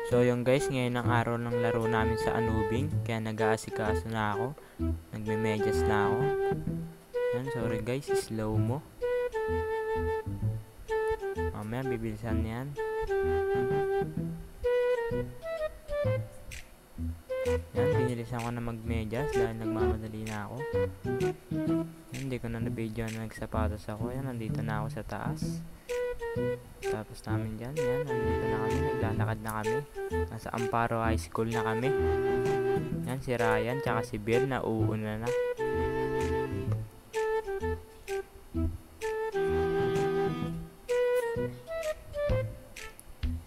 So yung guys, ngayon ang araw ng laro namin sa Anubing, kaya nag-aasikaso na ako, nagme-medyas na ako. Yan, sorry guys, slow mo. Mamaya bibilisan yan. Yan, binilisan ko na mag-medyas dahil nagmamadali na ako. Yan, hindi ko na na-video na nagsapatos ako. Yan, nandito na ako sa taas. Tapos namin dyan, yan, nandito na kami, naglalakad na kami. Nasa Amparo High School na kami. Yan, si Ryan, tsaka si Bill, na uuna na.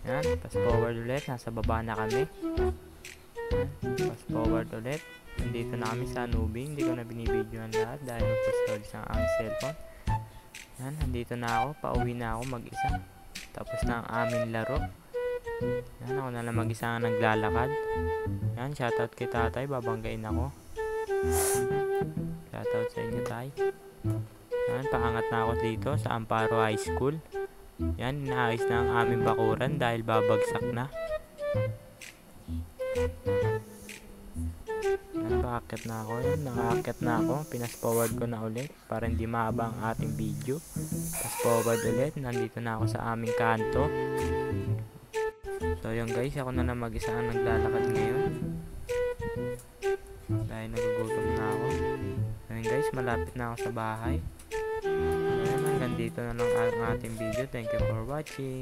Yan, fast forward ulit, nasa baba na kami. Yan, fast forward ulit. Nandito na kami sa Anubing, hindi ko na binibidyoan lahat dahil magpa-storage ng aking cellphone. Yan, nandito na ako, pauwi na ako mag-isa. Tapos na ang aming laro. Yan, ako na lang mag-isa nga naglalakad. Yan, shoutout kay tatay, babanggain ako. Shoutout sa inyo, tay. Yan, paangat na ako dito sa Amparo High School. Yan, inaayos na ang aming bakuran dahil babagsak na. Yan, paakit na ako. Yan, nakaakit na ako. Pinas forward ko na ulit para hindi mahaba ang ating video. Fast forward ulit. Nandito na ako sa aming kanto. So yun guys, ako na lang mag-isa ang naglalakad ngayon. Dahil nagugutom na ako. So yun guys, malapit na ako sa bahay. Ayan, hanggang dito na lang ang ating video. Thank you for watching.